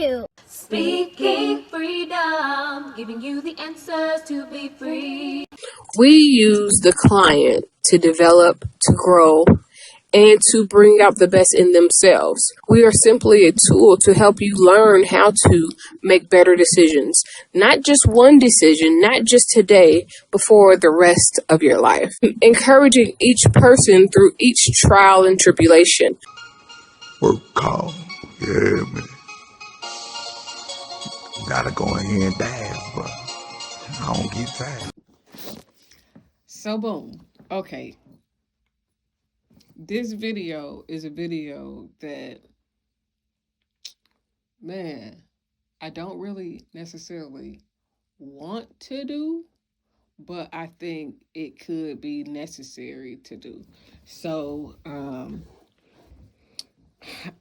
you. Speaking freedom, giving you the answers to be free. We use the client to develop, to grow, and to bring out the best in themselves. We are simply a tool to help you learn how to make better decisions. Not just one decision, not just today, but for the rest of your life. Encouraging each person through each trial and tribulation. Work call. Yeah, man. Gotta go in here and dance, but I don't get tired. So boom. Okay. This video is a video that, man, I don't really necessarily want to do, but I think it could be necessary to do. So, I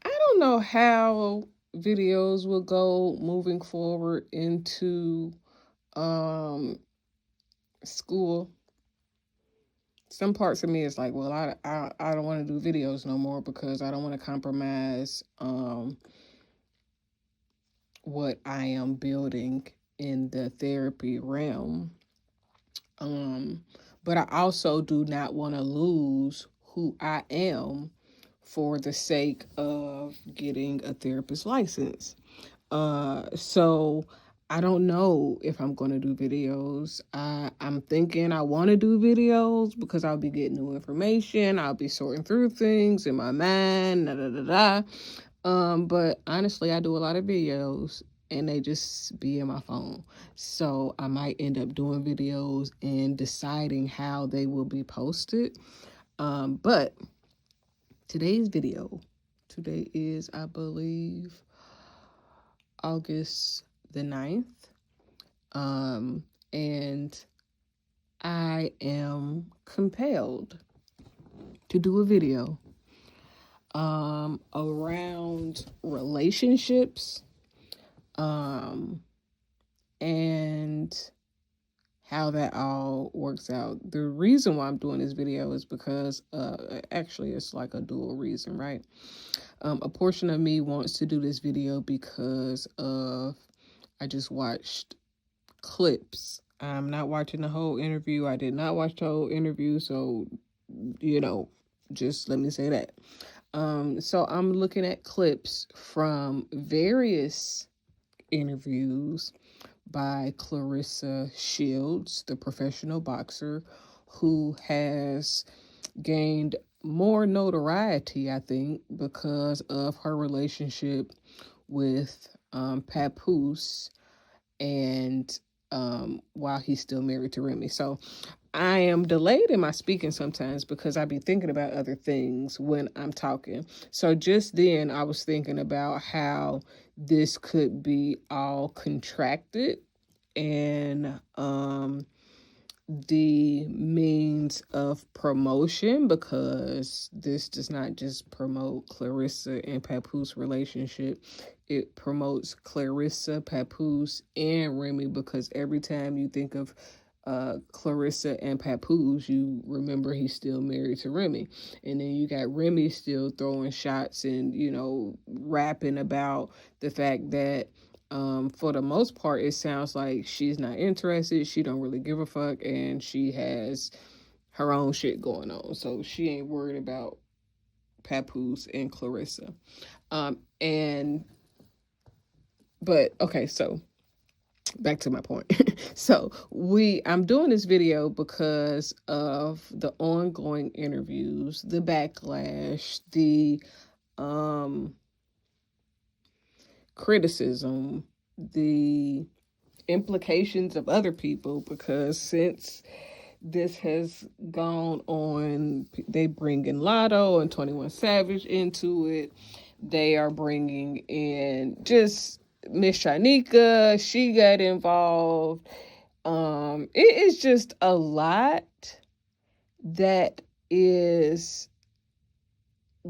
don't know how videos will go moving forward into school. Some parts of me is like, well, I don't want to do videos no more because I don't want to compromise what I am building in the therapy realm. But I also do not want to lose who I am for the sake of getting a therapist license. So I don't know if I'm going to do videos. I'm thinking I want to do videos because I'll be getting new information. I'll be sorting through things in my mind. Da, da, da, da. But honestly, I do a lot of videos and they just be in my phone. So I might end up doing videos and deciding how they will be posted. But today's video, today is, I believe, August the 9th. And I am compelled to do a video around relationships and how that all works out. The reason why I'm doing this video is because actually it's like a dual reason, right? A portion of me wants to do this video because of I just watched clips. I'm not watching the whole interview. I did not watch the whole interview, so just let me say that. So I'm looking at clips from various interviews by Clarissa Sheilds, the professional boxer who has gained more notoriety, I think, because of her relationship with Papoose and while he's still married to Remy. So I am delayed in my speaking sometimes because I be thinking about other things when I'm talking. So just then I was thinking about how this could be all contracted and the means of promotion, because this does not just promote Clarissa and Papoose relationship. It promotes Clarissa, Papoose, and Remy, because every time you think of Clarissa and Papoose, you remember he's still married to Remy. And then you got Remy still throwing shots and, rapping about the fact that for the most part, it sounds like she's not interested. She don't really give a fuck, and she has her own shit going on. So she ain't worried about Papoose and Clarissa. But okay, so back to my point. So I'm doing this video because of the ongoing interviews, the backlash, the criticism, the implications of other people, because since this has gone on, they bring in Lotto and 21 Savage into it. They are bringing in just Miss Shanika. She got involved. It is just a lot that is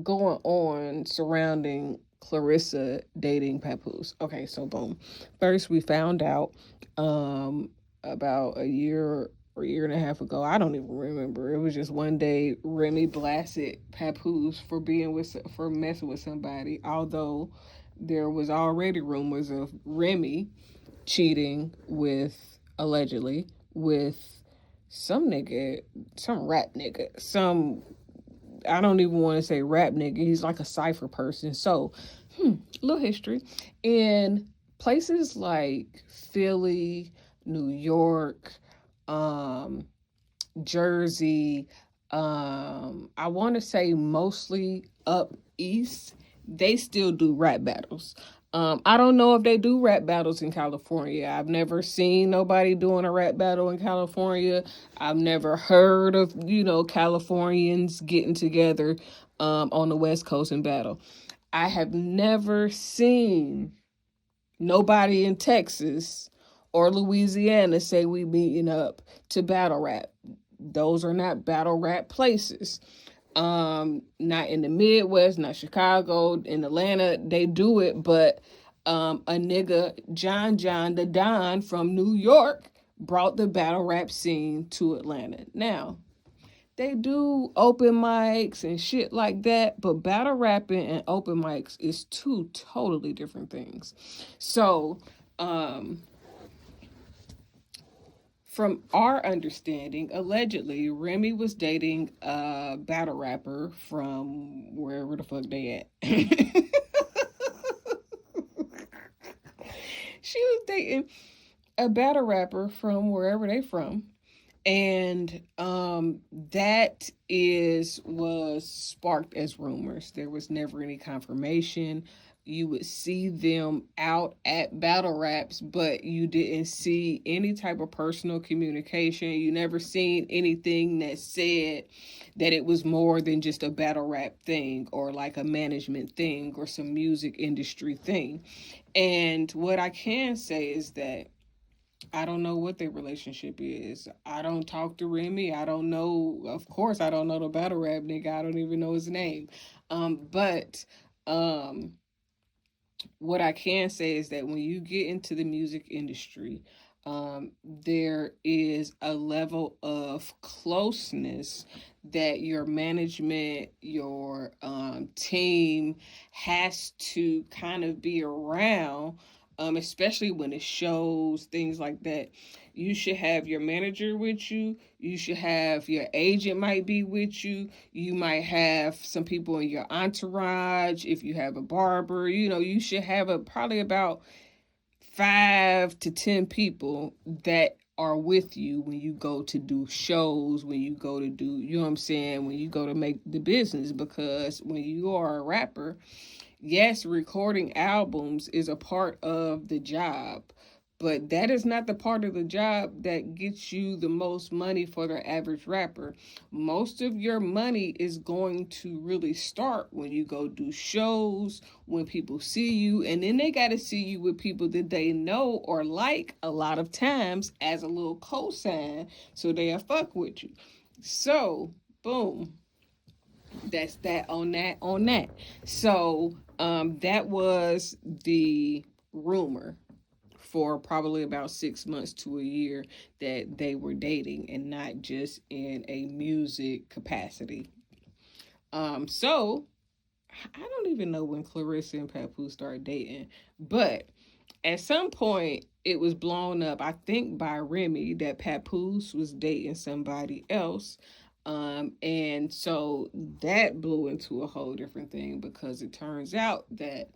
going on surrounding Clarissa dating Papoose. Okay, so boom. First, we found out about a year or year and a half ago. I don't even remember. It was just one day Remy blasted Papoose for messing with somebody, although there was already rumors of Remy cheating with, allegedly, with some nigga, some rap nigga, some, I don't even want to say rap nigga. He's like a cipher person. So, little history. In places like Philly, New York, um, Jersey, I want to say mostly up east, they still do rap battles. I don't know if they do rap battles in California. I've never seen nobody doing a rap battle in California. I've never heard of, Californians getting together on the West Coast and battle. I have never seen nobody in Texas or Louisiana say we meeting up to battle rap. Those are not battle rap places. Not in the Midwest, not Chicago, in Atlanta, they do it, but a nigga, John the Don from New York, brought the battle rap scene to Atlanta. Now, they do open mics and shit like that, but battle rapping and open mics is two totally different things. So, from our understanding, allegedly, Remy was dating a battle rapper from wherever the fuck they at. She was dating a battle rapper from wherever they from. And that was sparked as rumors. There was never any confirmation. You would see them out at battle raps, but you didn't see any type of personal communication. You never seen anything that said that it was more than just a battle rap thing or like a management thing or some music industry thing. And what I can say is that I don't know what their relationship is. I don't talk to Remy. I don't know. Of course, I don't know the battle rap nigga. I don't even know his name. But what I can say is that when you get into the music industry, there is a level of closeness that your management, your team has to kind of be around, especially when it shows things like that. You should have your manager with you. You should have your agent might be with you. You might have some people in your entourage. If you have a barber, you should have probably about 5 to 10 people that are with you when you go to do shows, when you go to do, you know what I'm saying, when you go to make the business. Because when you are a rapper, yes, recording albums is a part of the job, but that is not the part of the job that gets you the most money for the average rapper. Most of your money is going to really start when you go do shows, when people see you, and then they got to see you with people that they know or like a lot of times as a little cosign, so they'll fuck with you. So, boom. That's that on that on that. So that was the rumor for probably about 6 months to a year that they were dating and not just in a music capacity. So I don't even know when Clarissa and Papoose started dating, but at some point it was blown up, I think by Remy, that Papoose was dating somebody else. And so that blew into a whole different thing because it turns out that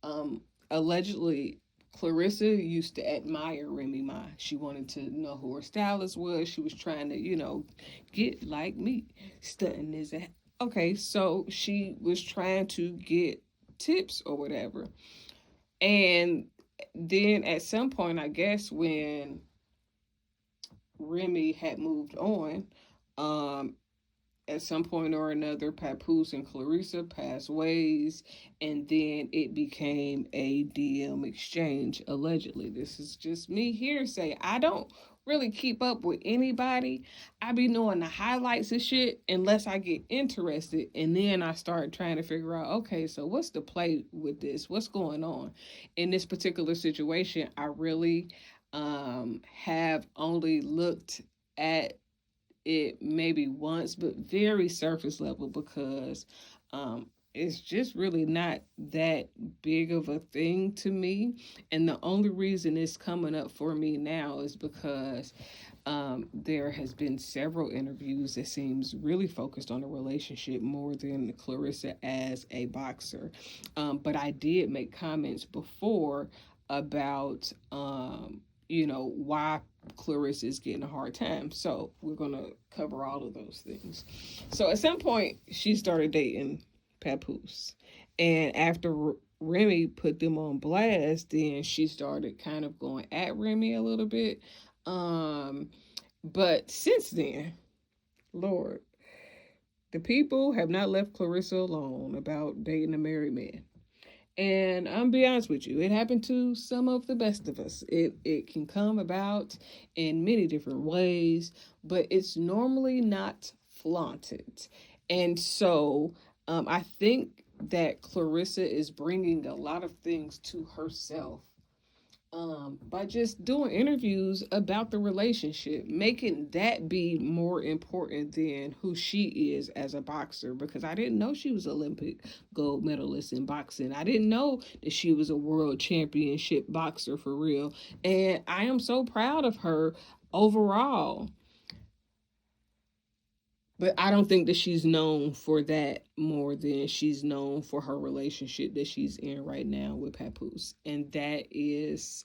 um, allegedly Clarissa used to admire Remy Ma. She wanted to know who her stylist was. She was trying to, get like me, stunting is that. Okay, so she was trying to get tips or whatever. And then at some point, I guess when Remy had moved on, um, at some point or another, Papoose and Clarissa passed ways, and then it became a DM exchange, allegedly. This is just me hearsay. I don't really keep up with anybody. I be knowing the highlights of shit unless I get interested, and then I start trying to figure out, okay, so what's the play with this? What's going on? In this particular situation, I really have only looked at it maybe once, but very surface level because it's just really not that big of a thing to me. And the only reason it's coming up for me now is because there has been several interviews that seems really focused on a relationship more than Clarissa as a boxer. But I did make comments before about why Clarissa is getting a hard time. So we're gonna cover all of those things. So at some point she started dating Papoose, and after Remy put them on blast, then she started kind of going at Remy a little bit. Um, but since then, Lord, the people have not left Clarissa alone about dating a married man. And I'm be honest with you, it happened to some of the best of us. It can come about in many different ways, but it's normally not flaunted. And so I think that Clarissa is bringing a lot of things to herself by just doing interviews about the relationship, making that be more important than who she is as a boxer. Because I didn't know she was Olympic gold medalist in boxing. I didn't know that she was a world championship boxer for real. And I am so proud of her overall. But I don't think that she's known for that more than she's known for her relationship that she's in right now with Papoose. And that is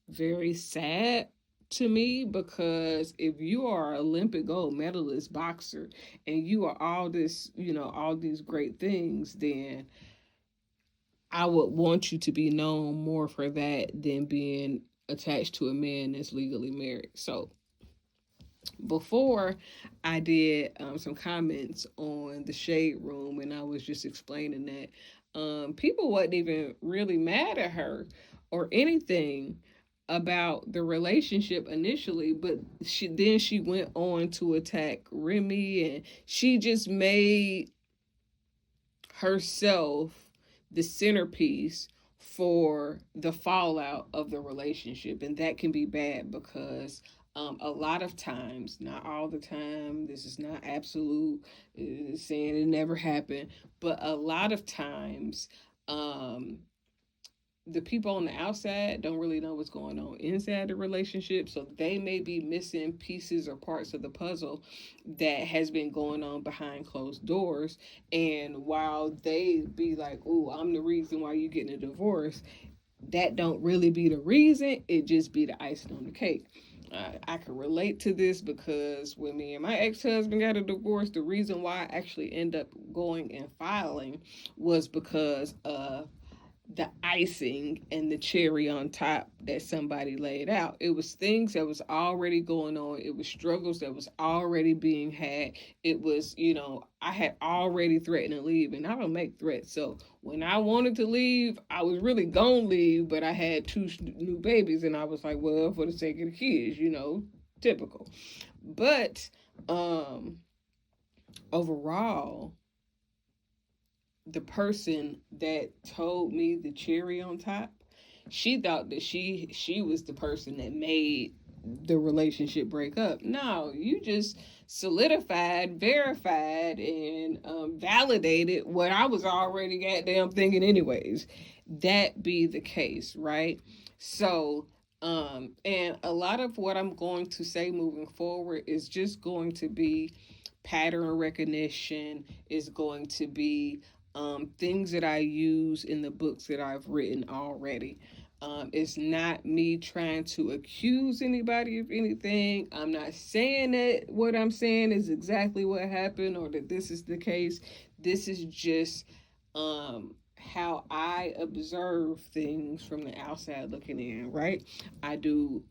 very sad to me, because if you are an Olympic gold medalist boxer and you are all this, all these great things, then I would want you to be known more for that than being attached to a man that's legally married. So before I did some comments on the Shade Room, and I was just explaining that people wasn't even really mad at her or anything about the relationship initially, but she went on to attack Remy, and she just made herself the centerpiece for the fallout of the relationship. And that can be bad because a lot of times, not all the time, this is not absolute saying it never happened, but a lot of times the people on the outside don't really know what's going on inside the relationship, so they may be missing pieces or parts of the puzzle that has been going on behind closed doors. And while they be like, "Oh, I'm the reason why you getting a divorce," that don't really be the reason. It just be the icing on the cake. I can relate to this because when me and my ex-husband got a divorce, the reason why I actually end up going and filing was because the icing and the cherry on top that somebody laid out. It was things that was already going on. It was struggles that was already being had. It was, I had already threatened to leave, and I don't make threats. So when I wanted to leave, I was really gonna leave, but I had two new babies, and I was like, well, for the sake of the kids, typical. But overall, the person that told me the cherry on top, she thought that she was the person that made the relationship break up. No, you just solidified, verified, and validated what I was already goddamn thinking anyways. That be the case, right? So and a lot of what I'm going to say moving forward is just going to be pattern recognition, is going to be things that I use in the books that I've written already. It's not me trying to accuse anybody of anything. I'm not saying that what I'm saying is exactly what happened or that this is the case. This is just how I observe things from the outside looking in, right? I do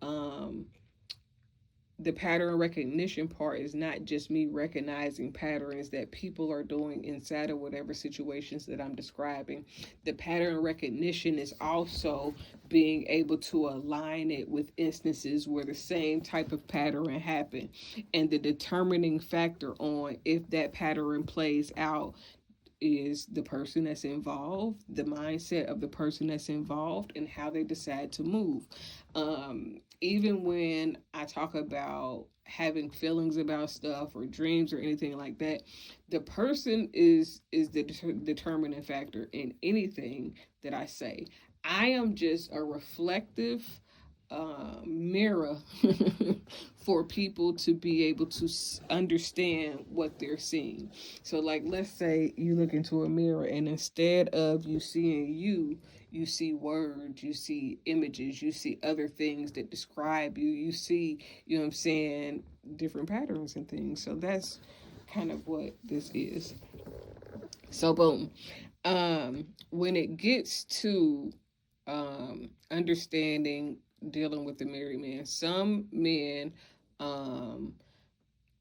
the pattern recognition part is not just me recognizing patterns that people are doing inside of whatever situations that I'm describing. The pattern recognition is also being able to align it with instances where the same type of pattern happened, and the determining factor on if that pattern plays out is the person that's involved, the mindset of the person that's involved, and how they decide to move. Even when I talk about having feelings about stuff or dreams or anything like that, the person is the determining factor in anything that I say. I am just a reflective mirror for people to be able to understand what they're seeing. So, like, let's say you look into a mirror, and instead of you seeing you, you see words, you see images, you see other things that describe you, you see, you know what I'm saying, different patterns and things. So that's kind of what this is. So boom. When it gets to understanding dealing with the married man, some men um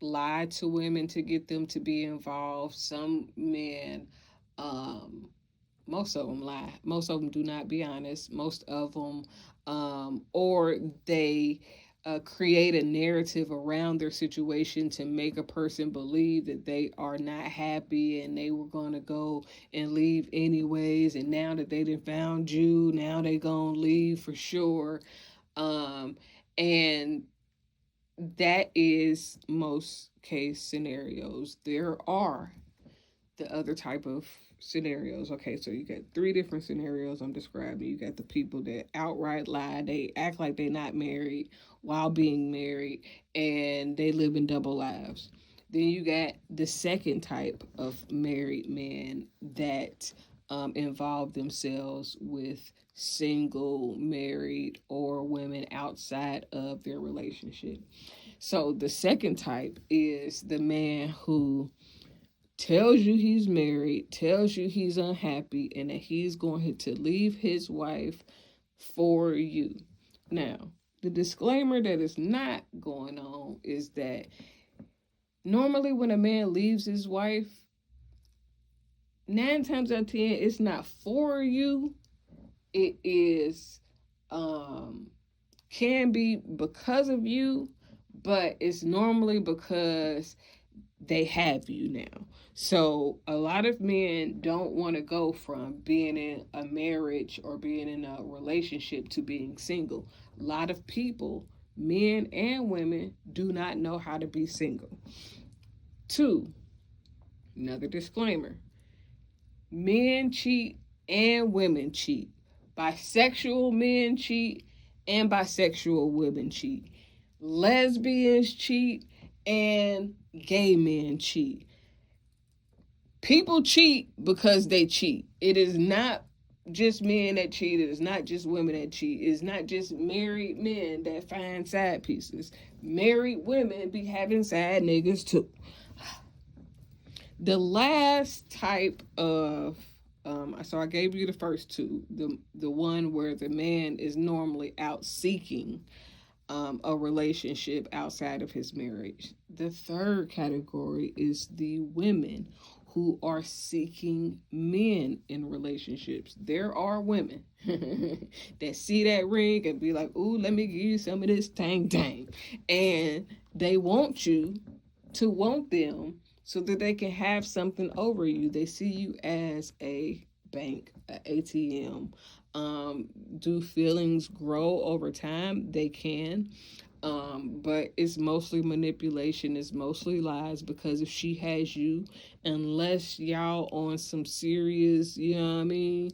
lie to women to get them to be involved. Some men, um most of them lie. Most of them do not be honest. Most of them, or they create a narrative around their situation to make a person believe that they are not happy and they were going to go and leave anyways. And now that they done found you, now they going to leave for sure. And that is most case scenarios. There are the other type of scenarios. Okay, so you got three different scenarios I'm describing. You got the people that outright lie, they act like they're not married while being married, and they live in double lives. Then you got the second type of married men that involve themselves with single, married, or women outside of their relationship. So the second type is the man who tells you he's married, tells you he's unhappy, and that he's going to leave his wife for you. Now, the disclaimer that is not going on is that normally when a man leaves his wife, 9 times out of 10, it's not for you. It is, can be because of you, but it's normally because they have you now. So a lot of men don't want to go from being in a marriage or being in a relationship to being single. A lot of people, men and women, do not know how to be single. 2, another disclaimer: men cheat and women cheat. Bisexual men cheat and bisexual women cheat. Lesbians cheat and gay men cheat. People cheat because they cheat. It is not just men that cheat. It is not just women that cheat. It's not just married men that find side pieces. Married women be having side niggas too. The last type of so I gave you the first two. The one where the man is normally out seeking a relationship outside of his marriage. The third category is the women who are seeking men in relationships. There are women that see that ring and be like, ooh, let me give you some of this tang tang. And they want you to want them so that they can have something over you. They see you as a bank, an ATM. Do feelings grow over time? They can. But it's mostly manipulation, it's mostly lies, because if she has you, unless y'all on some serious, you know what I mean,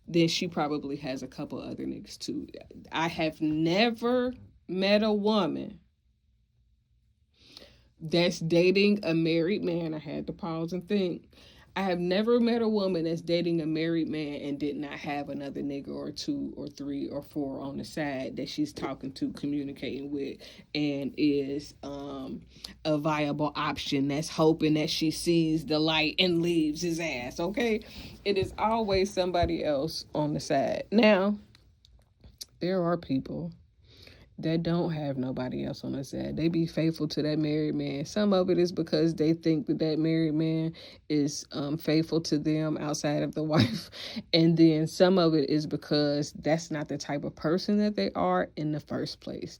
then she probably has a couple other niggas too. I have never met a woman that's dating a married man. I had to pause and think. I have never met a woman that's dating a married man and did not have another nigga or 2 or 3 or 4 on the side that she's talking to, communicating with, and is a viable option, that's hoping that she sees the light and leaves his ass, okay? It is always somebody else on the side. Now, there are people that don't have nobody else on the side. They be faithful to that married man. Some of it is because they think that married man is faithful to them outside of the wife. And then some of it is because that's not the type of person that they are in the first place.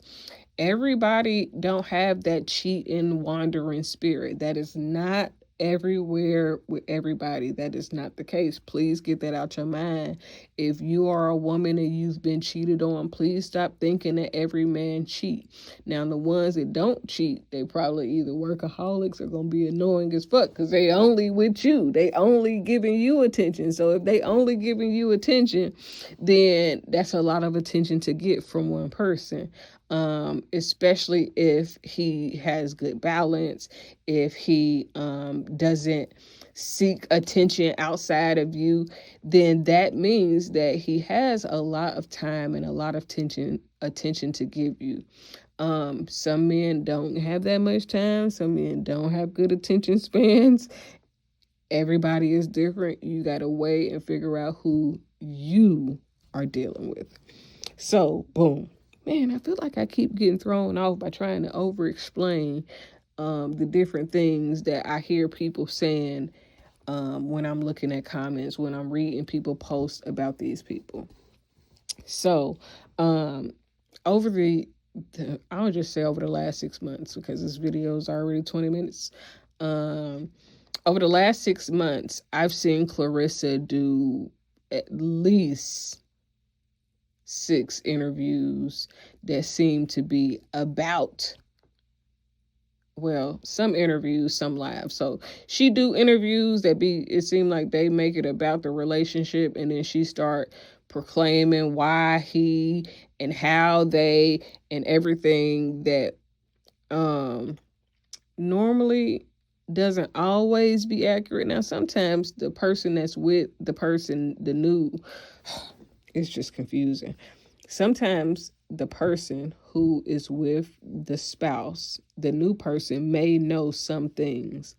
Everybody don't have that cheating, wandering spirit. That is not everywhere with everybody. That is not the case. Please get that out your mind. If you are a woman and you've been cheated on, please stop thinking that every man cheat. Now, the ones that don't cheat, they probably either workaholics or gonna be annoying as fuck because they only with you. They only giving you attention. So if they only giving you attention, then that's a lot of attention to get from one person. Especially if he has good balance, if he doesn't seek attention outside of you, then that means that he has a lot of time and a lot of attention to give you. Some men don't have that much time. Some men don't have good attention spans. Everybody is different. You got to weigh and figure out who you are dealing with. So, boom. Man, I feel like I keep getting thrown off by trying to over-explain the different things that I hear people saying when I'm looking at comments, when I'm reading people post about these people. So, over I'll just say over the last 6 months, because this video is already 20 minutes. Over the last 6 months, I've seen Clarissa do at least 6 interviews that seem to be about, well, some interviews, some live. So she do interviews that it seemed like they make it about the relationship, and then she start proclaiming why he and how they and everything that normally doesn't always be accurate. Now, sometimes the person that's with the person, the new, it's just confusing. Sometimes the person who is with the spouse, the new person, may know some things,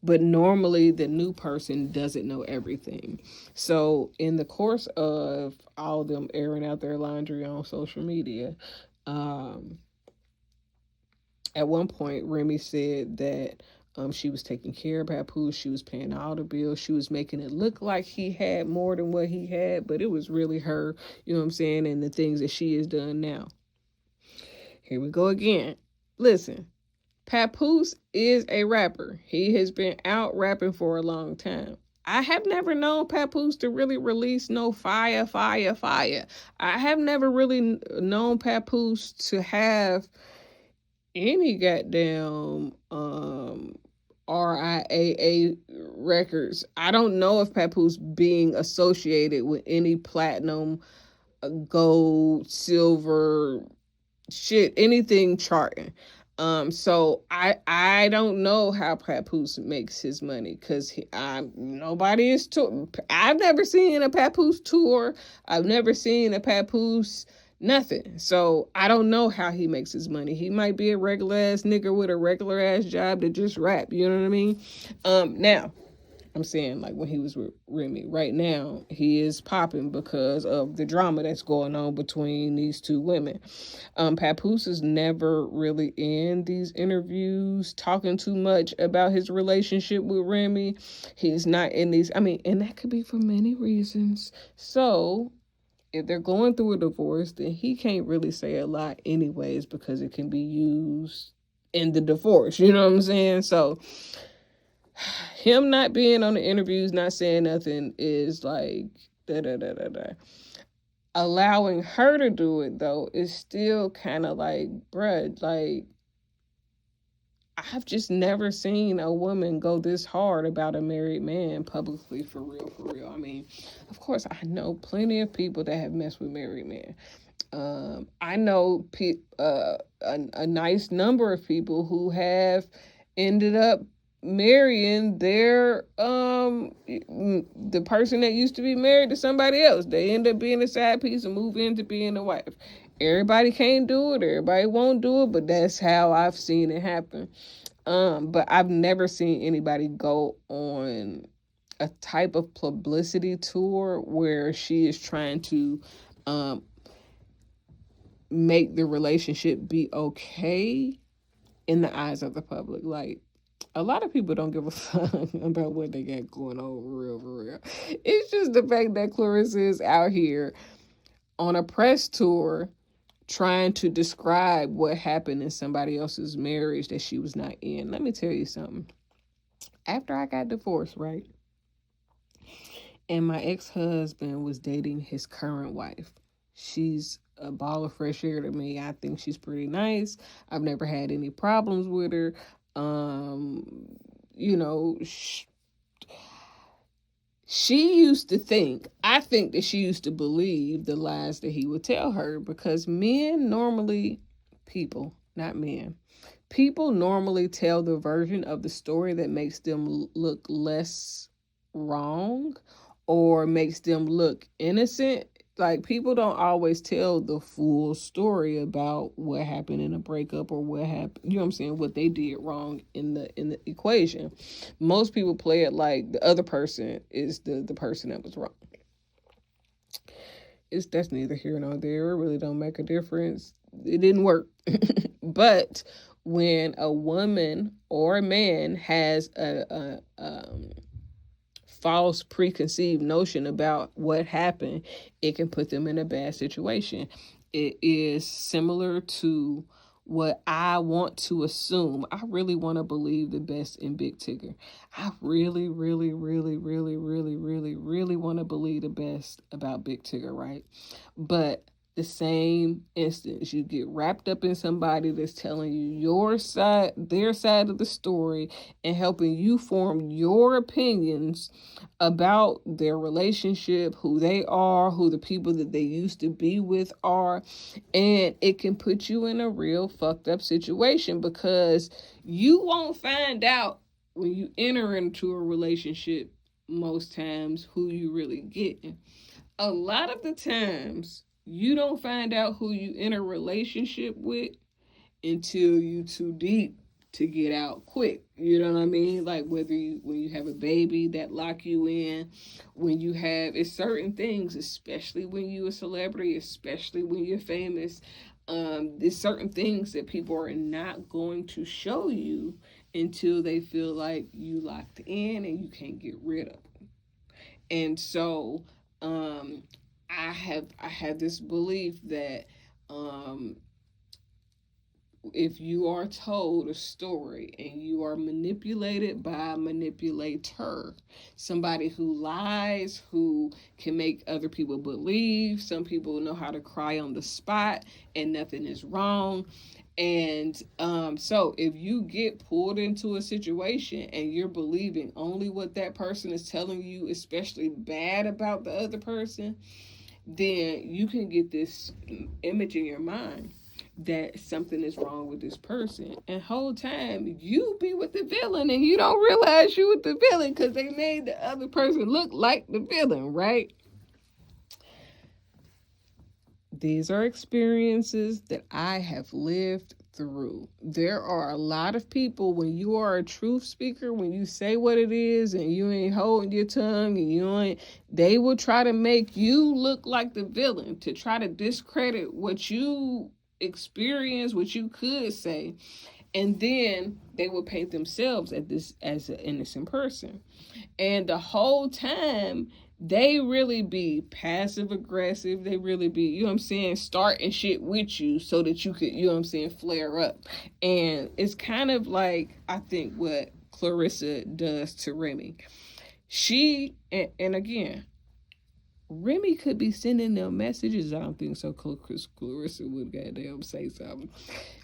but normally the new person doesn't know everything. So in the course of all of them airing out their laundry on social media, at one point, Remy said that she was taking care of Papoose. She was paying all the bills. She was making it look like he had more than what he had, but it was really her, you know what I'm saying, and the things that she has done now. Here we go again. Listen, Papoose is a rapper. He has been out rapping for a long time. I have never known Papoose to really release no fire. I have never really known Papoose to have any goddamn RIAA records. I don't know if Papoose being associated with any platinum, gold, silver, shit, anything charting. So I don't know how Papoose makes his money, because nobody is I've never seen a Papoose tour. I've never seen a Papoose nothing. So I don't know how he makes his money. He might be a regular ass nigga with a regular ass job to just rap. You know what I mean? Now, I'm saying, like, when he was with Remy. Right now, he is popping because of the drama that's going on between these two women. Papoose is never really in these interviews talking too much about his relationship with Remy. He's not in these, and that could be for many reasons. So if they're going through a divorce, then he can't really say a lot anyways, because it can be used in the divorce. You know what I'm saying? So him not being on the interviews, not saying nothing, is like da-da-da-da-da. Allowing her to do it, though, is still kind of like, bruh, like, I've just never seen a woman go this hard about a married man publicly, for real, for real. I mean, of course, I know plenty of people that have messed with married men. I know a nice number of people who have ended up marrying their the person that used to be married to somebody else. They end up being a side piece and move into being a wife. Everybody can't do it, everybody won't do it, but that's how I've seen it happen. But I've never seen anybody go on a type of publicity tour where she is trying to make the relationship be okay in the eyes of the public. Like, a lot of people don't give a fuck about what they got going on, for real. It's just the fact that Clarissa is out here on a press tour trying to describe what happened in somebody else's marriage that she was not in. Let me tell you something. after I got divorced, right? And my ex-husband was dating his current wife. She's a ball of fresh air to me. I think she's pretty nice. I've never had any problems with her. You know, she used to think, I think that she used to believe the lies that he would tell her, because men normally, people, not men, people normally tell the version of the story that makes them look less wrong or makes them look innocent. Like, people don't always tell the full story about what happened in a breakup or what happened, you know what I'm saying, what they did wrong in the equation. Most people play it like the other person is the person that was wrong. That's neither here nor there. It really don't make a difference. It didn't work. But when a woman or a man has a false preconceived notion about what happened, it can put them in a bad situation. It is similar to what I want to assume. I really want to believe the best in Big Tigger. I really, really, really, really, really, really, really want to believe the best about Big Tigger, right? But the same instance, you get wrapped up in somebody that's telling you your side, their side of the story, and helping you form your opinions about their relationship, who they are, who the people that they used to be with are. And it can put you in a real fucked up situation, because you won't find out when you enter into a relationship most times who you really get. A lot of the times you don't find out who you in a relationship with until you too deep to get out quick. You know what I mean? Like, whether you, when you have a baby that lock you in, when you have, it's certain things, especially when you a celebrity, especially when you're famous, there's certain things that people are not going to show you until they feel like you locked in and you can't get rid of them. And so I have this belief that um, if you are told a story and you are manipulated by a manipulator, somebody who lies, who can make other people believe, some people know how to cry on the spot and nothing is wrong. And so if you get pulled into a situation and you're believing only what that person is telling you, especially bad about the other person, then you can get this image in your mind that something is wrong with this person, and whole time you be with the villain and you don't realize you with the villain because they made the other person look like the villain, right? These are experiences that I have lived through. There are a lot of people, when you are a truth speaker, when you say what it is and you ain't holding your tongue and you ain't, they will try to make you look like the villain to try to discredit what you experience, what you could say, and then they will paint themselves at this as an innocent person. And the whole time they really be passive aggressive. They really be, you know what I'm saying, starting shit with you so that you could, you know what I'm saying, flare up. And it's kind of like, I think, what Clarissa does to Remy. And again, Remy could be sending them messages. I don't think so, because Clarissa would goddamn say something.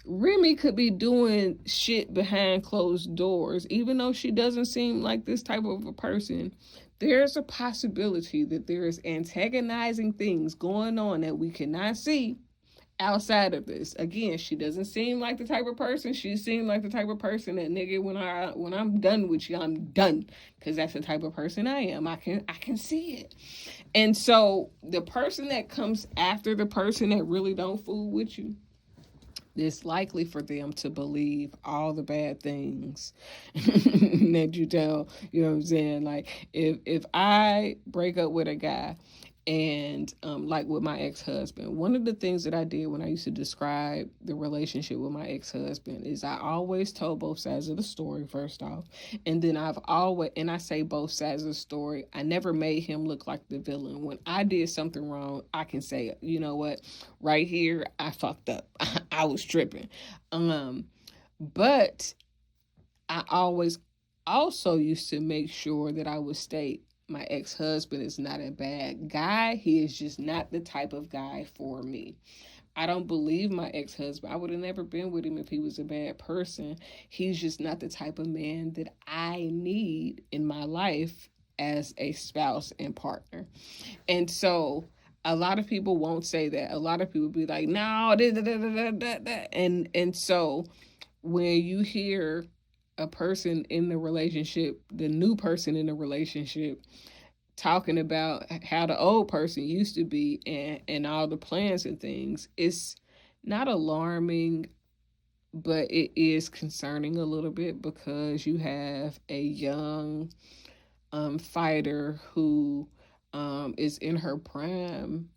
Remy could be doing shit behind closed doors, even though she doesn't seem like this type of a person. There's a possibility that there is antagonizing things going on that we cannot see outside of this. Again, she doesn't seem like the type of person. She seemed like the type of person that, nigga, when I'm done with you, I'm done, because that's the type of person I am. I can see it. And so the person that comes after the person that really don't fool with you, it's likely for them to believe all the bad things that you tell. You know what I'm saying? Like, if I break up with a guy, and like with my ex-husband, one of the things that I did when I used to describe the relationship with my ex-husband is I always told both sides of the story, first off. And then and I say both sides of the story, I never made him look like the villain. When I did something wrong, I can say, you know what, right here, I fucked up. I was tripping. But I always also used to make sure that I would state my ex-husband is not a bad guy. He is just not the type of guy for me. I don't believe my ex-husband. I would have never been with him if he was a bad person. He's just not the type of man that I need in my life as a spouse and partner. And so a lot of people won't say that. A lot of people be like, no, and so when you hear a person in the relationship, the new person in the relationship, talking about how the old person used to be and all the plans and things, it's not alarming, but it is concerning a little bit because you have a young fighter who is in her prime.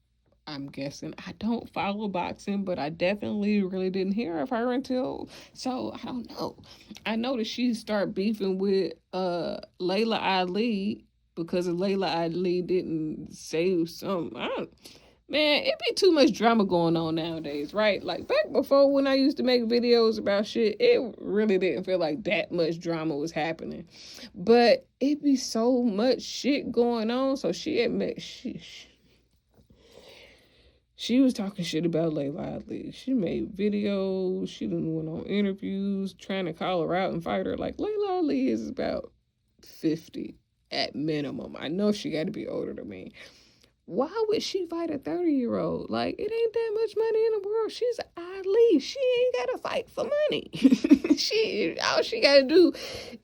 I'm guessing. I don't follow boxing, but I definitely really didn't hear of her until, so I don't know. I know that she started beefing with Layla Ali because Layla Ali didn't say something. Man, it be too much drama going on nowadays, right? Like back before when I used to make videos about shit, it really didn't feel like that much drama was happening. But it be so much shit going on. So she admit she was talking shit about Layla Ali. She made videos. She done went on interviews trying to call her out and fight her. Like, Layla Ali is about 50 at minimum. I know she got to be older than me. Why would she fight a 30-year-old? Like, it ain't that much money in the world. She's Ali. She ain't got to fight for money. All she got to do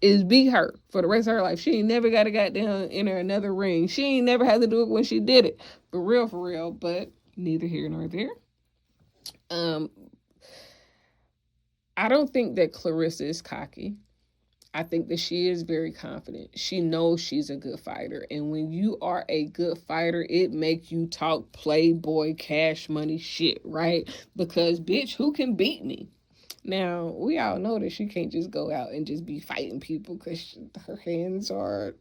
is be her for the rest of her life. She ain't never got to goddamn enter another ring. She ain't never had to do it when she did it. For real. But neither here nor there. I don't think that Clarissa is cocky. I think that she is very confident. She knows she's a good fighter. And when you are a good fighter, it makes you talk playboy cash money shit, right? Because, bitch, who can beat me? Now, we all know that she can't just go out and just be fighting people because her hands are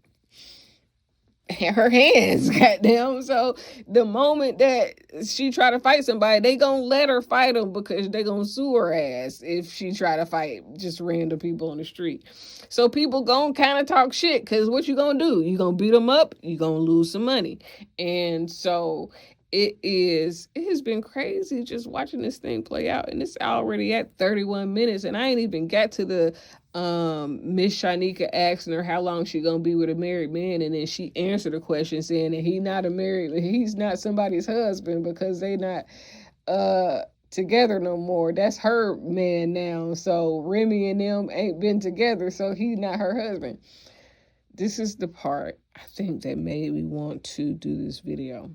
her hands, goddamn. So the moment that she try to fight somebody, they gonna let her fight them because they gonna sue her ass if she try to fight just random people on the street. So people gonna kind of talk shit because what you gonna do? You gonna beat them up? You gonna lose some money. And so it has been crazy just watching this thing play out, and it's already at 31 minutes, and I ain't even got to the Miss Shanika asking her how long she gonna be with a married man, and then she answered the question saying that he's not somebody's husband because they not together no more. That's her man now. So Remy and them ain't been together, so he's not her husband. This is the part I think that made me want to do this video.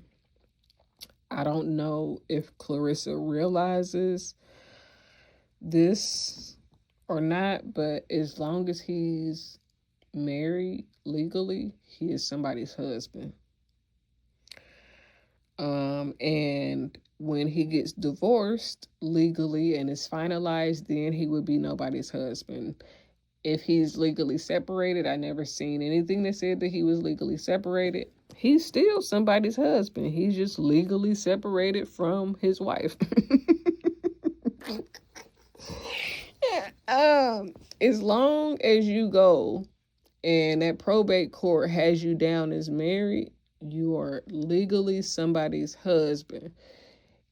I don't know if Clarissa realizes this or not, but as long as he's married legally, he is somebody's husband. And when he gets divorced legally and is finalized, then he would be nobody's husband. If he's legally separated, I never seen anything that said that he was legally separated. He's still somebody's husband. He's just legally separated from his wife. As long as you go and that probate court has you down as married, you are legally somebody's husband.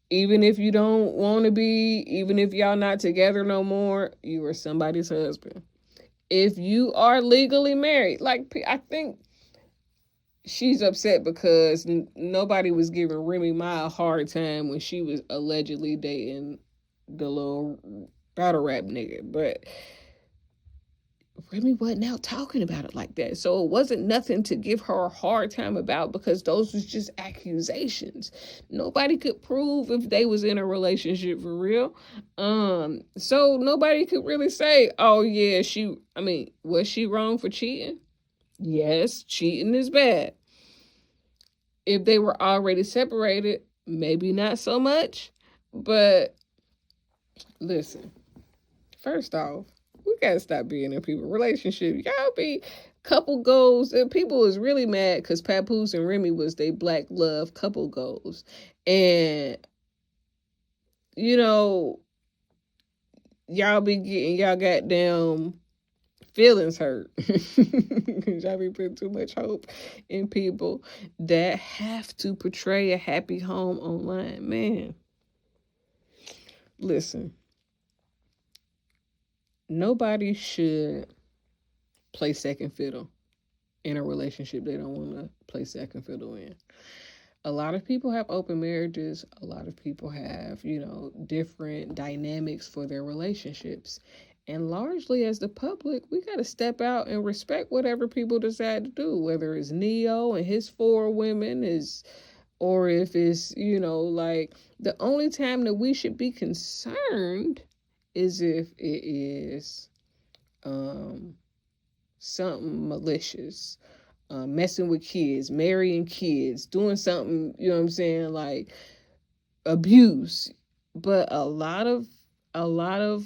Even if you don't want to be, even if y'all not together no more, you are somebody's husband. If you are legally married, like, I think she's upset because nobody was giving Remy Ma a hard time when she was allegedly dating the little battle rap nigga, but Remy wasn't out talking about it like that. So it wasn't nothing to give her a hard time about because those was just accusations. Nobody could prove if they was in a relationship for real. So nobody could really say, oh yeah, was she wrong for cheating? Yes, cheating is bad. If they were already separated, maybe not so much. But listen, first off, we gotta stop being in people's relationship. Y'all be couple goals, and people is really mad because Papoose and Remy was they black love couple goals. And y'all be getting y'all goddamn feelings hurt. Because y'all be putting too much hope in people that have to portray a happy home online. Man, listen, nobody should play second fiddle in a relationship they don't want to play second fiddle in. A lot of people have open marriages. A lot of people have, different dynamics for their relationships. And largely as the public, we got to step out and respect whatever people decide to do, whether it's Neo and his 4 women or if it's, like the only time that we should be concerned is if it is something malicious, messing with kids, marrying kids, doing something, like abuse. But a lot of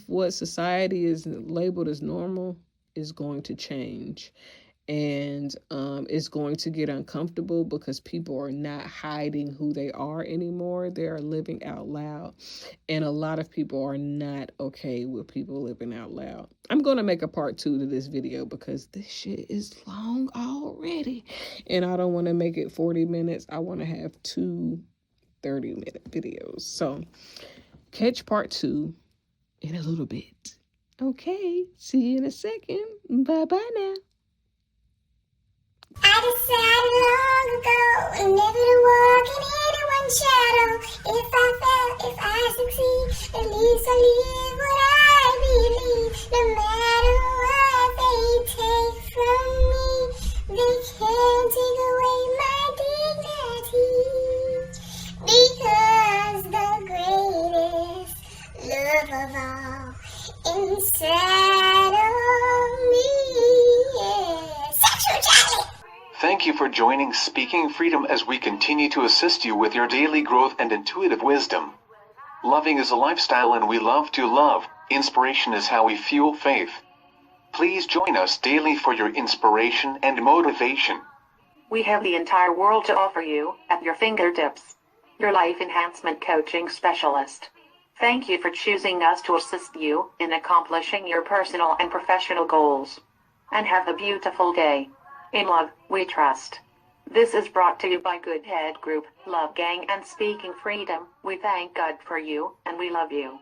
what society is labeled as normal is going to change. And it's going to get uncomfortable because people are not hiding who they are anymore. They are living out loud. And a lot of people are not okay with people living out loud. I'm going to make a part 2 to this video because this shit is long already. And I don't want to make it 40 minutes. I want to have 2 30-minute videos. So catch part 2 in a little bit. Okay, see you in a second. Bye-bye now. I decided long ago never to walk in anyone's shadow. If I fail, if I succeed, at least I live what I believe. No matter what they take from me, they can't take away my dignity. Because the greatest love of all inside of me is sexual chocolate. Thank you for joining Speaking Freedom as we continue to assist you with your daily growth and intuitive wisdom. Loving is a lifestyle and we love to love. Inspiration is how we fuel faith. Please join us daily for your inspiration and motivation. We have the entire world to offer you at your fingertips. Your life enhancement coaching specialist. Thank you for choosing us to assist you in accomplishing your personal and professional goals. And have a beautiful day. In love, we trust. This is brought to you by Good Head Group, Love Gang and Speaking Freedom. We thank God for you, and we love you.